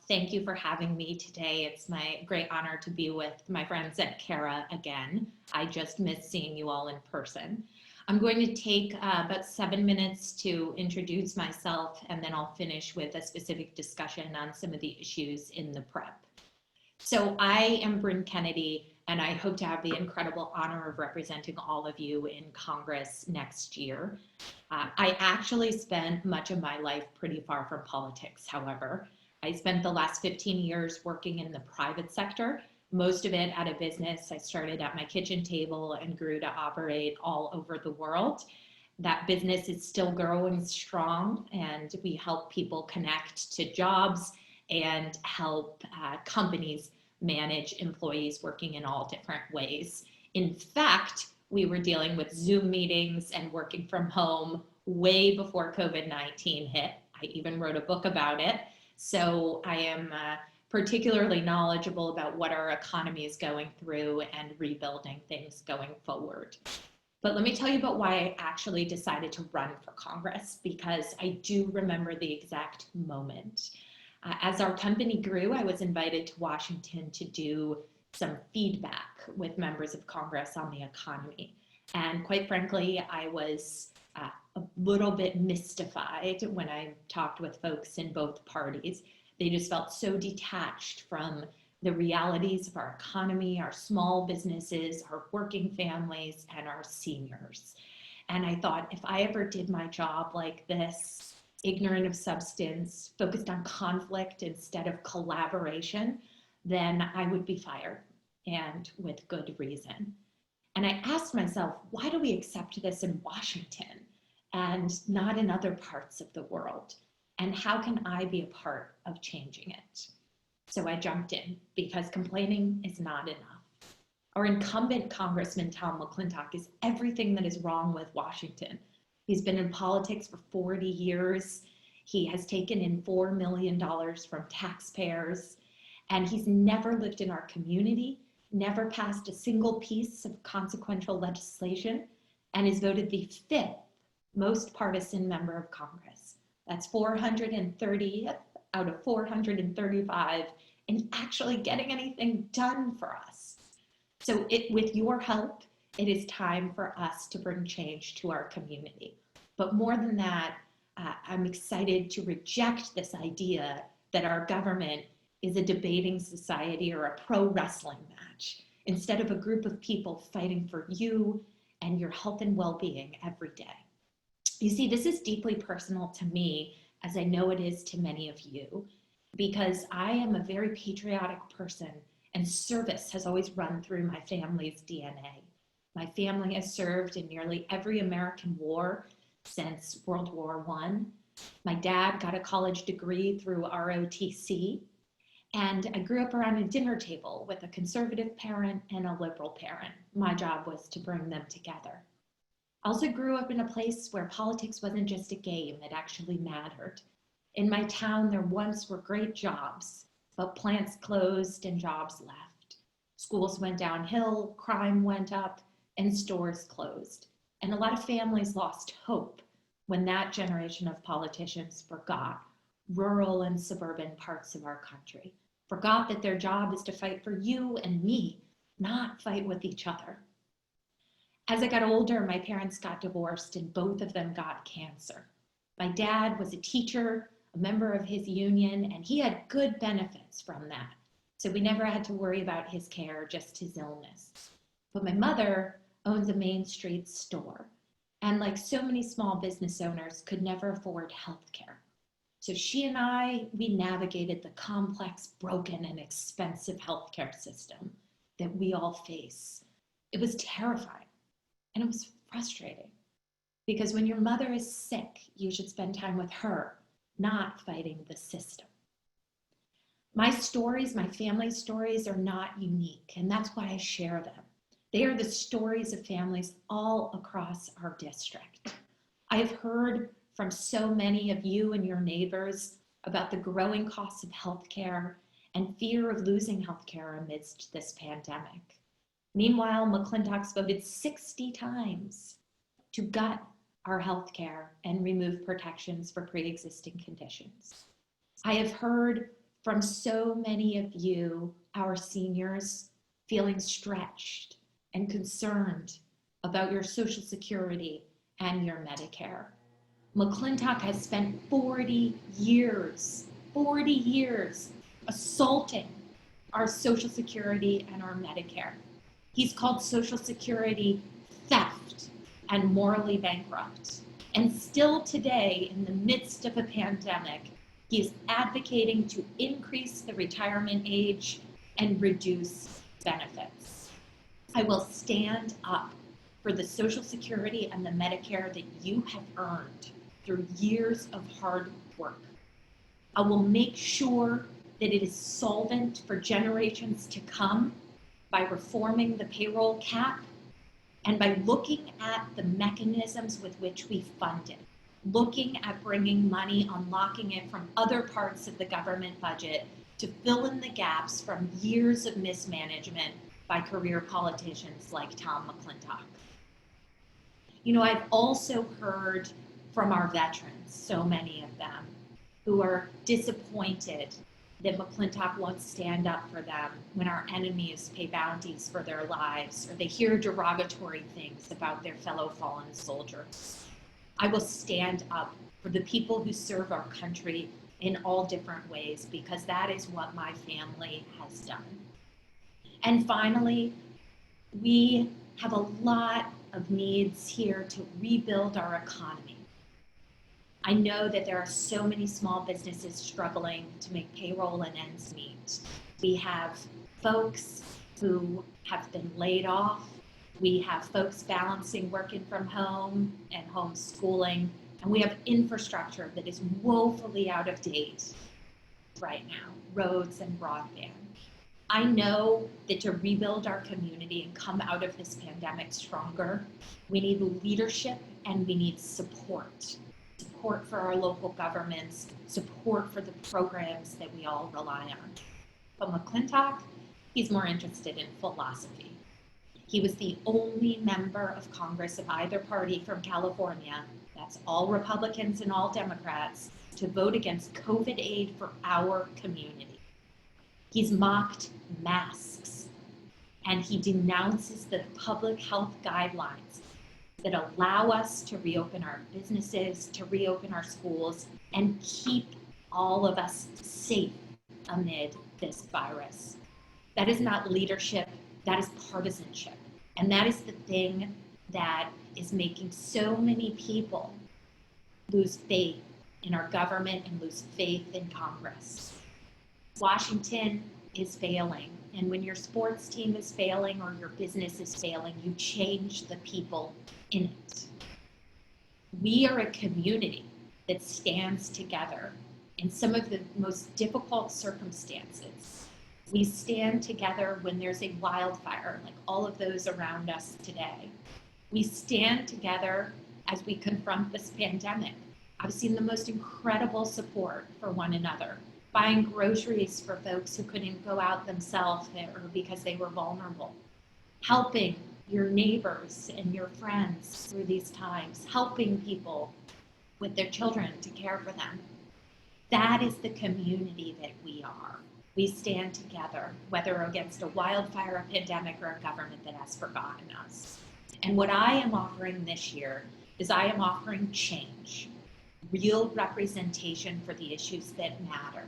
Thank you for having me today. It's my great honor to be with my friends at Cara again. I just miss seeing you all in person. I'm going to take about 7 minutes to introduce myself, and then I'll finish with a specific discussion on some of the issues in the prep. So I am Brynne Kennedy, and I hope to have the incredible honor of representing all of you in Congress next year. I actually spent much of my life pretty far from politics, however. I spent the last 15 years working in the private sector, most of it at a business. I started at my kitchen table and grew to operate all over the world. That business is still growing strong, and we help people connect to jobs and help companies manage employees working in all different ways. In fact, we were dealing with Zoom meetings and working from home way before COVID-19 hit. I even wrote a book about it. So I am particularly knowledgeable about what our economy is going through and rebuilding things going forward. But let me tell you about why I actually decided to run for Congress, because I do remember the exact moment. As our company grew, I was invited to Washington to do some feedback with members of Congress on the economy. And quite frankly, I was a little bit mystified when I talked with folks in both parties. They just felt so detached from the realities of our economy, our small businesses, our working families, and our seniors. And I thought, if I ever did my job like this, ignorant of substance, focused on conflict instead of collaboration, then I would be fired, and with good reason. And I asked myself, why do we accept this in Washington and not in other parts of the world? And how can I be a part of changing it? So I jumped in, because complaining is not enough. Our incumbent Congressman Tom McClintock is everything that is wrong with Washington. He's been in politics for 40 years. He has taken in $4 million from taxpayers, and he's never lived in our community, never passed a single piece of consequential legislation, and is voted the fifth most partisan member of Congress. That's 430th out of 435 in actually getting anything done for us. So with your help, it is time for us to bring change to our community. But more than that, I'm excited to reject this idea that our government is a debating society or a pro wrestling match, instead of a group of people fighting for you and your health and well-being every day. You see, this is deeply personal to me, as I know it is to many of you, because I am a very patriotic person, and service has always run through my family's DNA. My family has served in nearly every American war since World War I. My dad got a college degree through ROTC, and I grew up around a dinner table with a conservative parent and a liberal parent. My job was to bring them together. I also grew up in a place where politics wasn't just a game, it actually mattered. In my town, there once were great jobs, but plants closed and jobs left. Schools went downhill, crime went up, and stores closed. And a lot of families lost hope when that generation of politicians forgot rural and suburban parts of our country, forgot that their job is to fight for you and me, not fight with each other. As I got older, my parents got divorced and both of them got cancer. My dad was a teacher, a member of his union, and he had good benefits from that. So we never had to worry about his care, just his illness. But my mother owns a Main Street store, and like so many small business owners, could never afford health care. So she and I, we navigated the complex, broken, and expensive healthcare system that we all face. It was terrifying. And it was frustrating, because when your mother is sick, you should spend time with her, not fighting the system. My stories, my family's stories, are not unique, and that's why I share them. They are the stories of families all across our district. I have heard from so many of you and your neighbors about the growing costs of healthcare and fear of losing healthcare amidst this pandemic. Meanwhile, McClintock's voted 60 times to gut our healthcare and remove protections for pre-existing conditions. I have heard from so many of you, our seniors, feeling stretched and concerned about your Social Security and your Medicare. McClintock has spent 40 years assaulting our Social Security and our Medicare. He's called Social Security theft and morally bankrupt. And still today, in the midst of a pandemic, he is advocating to increase the retirement age and reduce benefits. I will stand up for the Social Security and the Medicare that you have earned through years of hard work. I will make sure that it is solvent for generations to come by reforming the payroll cap and by looking at the mechanisms with which we fund it, looking at bringing money, unlocking it from other parts of the government budget to fill in the gaps from years of mismanagement by career politicians like Tom McClintock. You know, I've also heard from our veterans, so many of them, who are disappointed that McClintock won't stand up for them when our enemies pay bounties for their lives or they hear derogatory things about their fellow fallen soldiers. I will stand up for the people who serve our country in all different ways because that is what my family has done. And finally, we have a lot of needs here to rebuild our economy. I know that there are so many small businesses struggling to make payroll and ends meet. We have folks who have been laid off. We have folks balancing working from home and homeschooling. And we have infrastructure that is woefully out of date right now, roads and broadband. I know that to rebuild our community and come out of this pandemic stronger, we need leadership and we need support. Support for our local governments, support for the programs that we all rely on. But McClintock, he's more interested in philosophy. He was the only member of Congress of either party from California, that's all Republicans and all Democrats, to vote against COVID aid for our community. He's mocked masks, and he denounces the public health guidelines that allow us to reopen our businesses, to reopen our schools, and keep all of us safe amid this virus. That is not leadership, that is partisanship. And that is the thing that is making so many people lose faith in our government and lose faith in Congress. Washington is failing. And when your sports team is failing or your business is failing, you change the people in it. We are a community that stands together in some of the most difficult circumstances. We stand together when there's a wildfire, like all of those around us today. We stand together as we confront this pandemic. I've seen the most incredible support for one another, buying groceries for folks who couldn't go out themselves or because they were vulnerable, helping your neighbors and your friends through these times, helping people with their children to care for them. That is the community that we are. We stand together, whether against a wildfire, a pandemic, or a government that has forgotten us. And what I am offering this year is I am offering change, real representation for the issues that matter,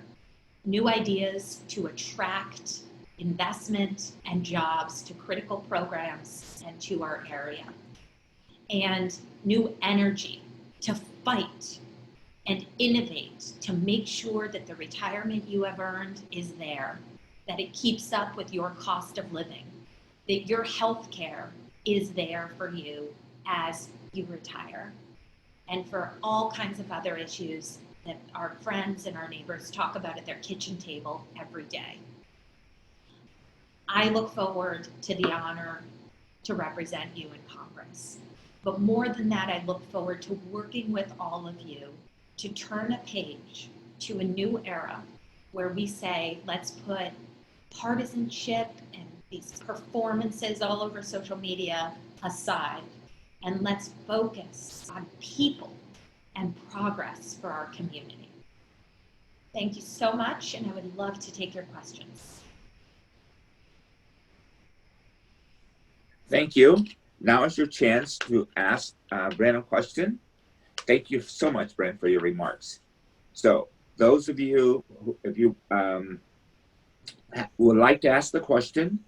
new ideas to attract investment and jobs to critical programs and to our area, and new energy to fight and innovate to make sure that the retirement you have earned is there, that it keeps up with your cost of living, that your health care is there for you as you retire, and for all kinds of other issues that our friends and our neighbors talk about at their kitchen table every day. I look forward to the honor to represent you in Congress. But more than that, I look forward to working with all of you to turn a page to a new era where we say, let's put partisanship and these performances all over social media aside, and let's focus on people and progress for our community. Thank you so much, and I would love to take your questions. Thank you. Now is your chance to ask Brynne a question. Thank you so much, Brynne, for your remarks. So those of you, if you would like to ask the question,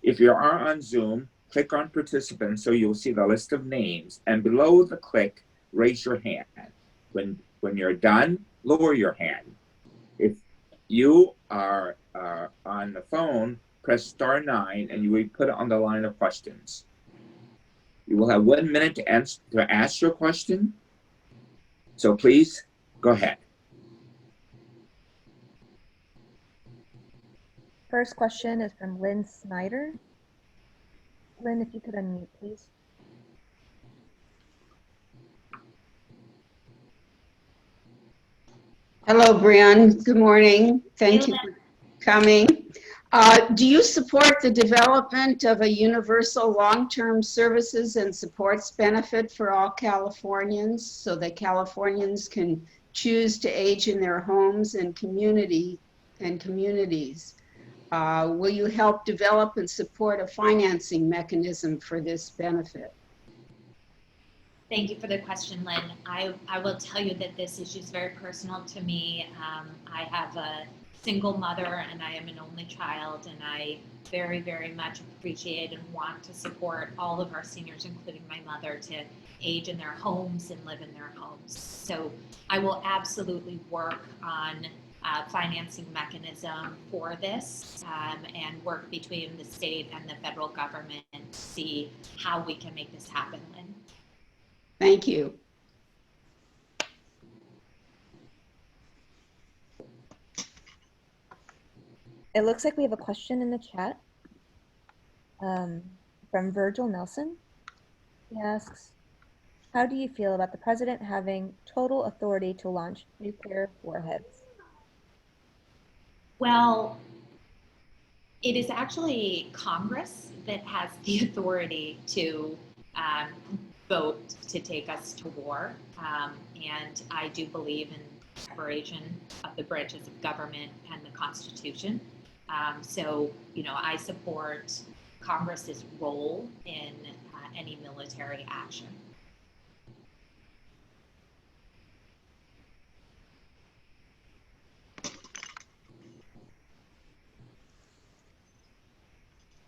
if you are on Zoom, click on participants so you'll see the list of names, and below the click, raise your hand. When you're done, lower your hand. If you are on the phone, press *9 and you will be put on the line of questions. You will have 1 minute to ask your question. So please go ahead. First question is from Lynn Snyder. Lynn, if you could unmute, please. Hello, Brynne. Good morning. Thank you for coming. Do you support the development of a universal long-term services and supports benefit for all Californians so that Californians can choose to age in their homes and communities? Will you help develop and support a financing mechanism for this benefit? Thank you for the question, Lynn. I will tell you that this issue is very personal to me. I have a single mother and I am an only child, and I very, very much appreciate and want to support all of our seniors, including my mother, to age in their homes and live in their homes. So I will absolutely work on financing mechanism for this and work between the state and the federal government to see how we can make this happen, Lynn. Thank you. It looks like we have a question in the chat from Virgil Nelson. He asks, how do you feel about the president having total authority to launch nuclear warheads? Well, it is actually Congress that has the authority to vote to take us to war. And I do believe in separation of the branches of government and the Constitution. So, I support Congress's role in any military action.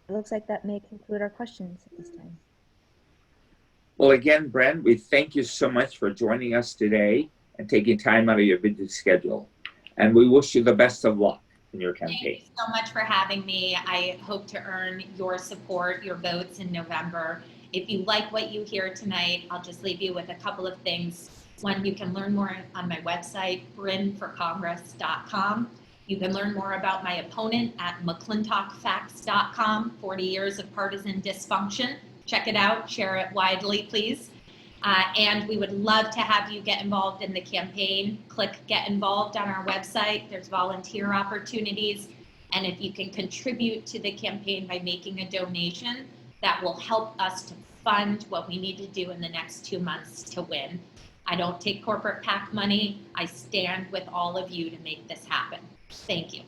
It looks like that may conclude our questions at this time. Well, again, Brynne, we thank you so much for joining us today and taking time out of your busy schedule. And we wish you the best of luck in your campaign. Thank you so much for having me. I hope to earn your support, your votes in November. If you like what you hear tonight, I'll just leave you with a couple of things. One, you can learn more on my website, brynneforcongress.com. You can learn more about my opponent at mcclintockfacts.com, 40 years of partisan dysfunction. Check it out, share it widely, please. And we would love to have you get involved in the campaign. Click Get Involved on our website. There's volunteer opportunities. And if you can contribute to the campaign by making a donation, that will help us to fund what we need to do in the next 2 months to win. I don't take corporate PAC money. I stand with all of you to make this happen. Thank you.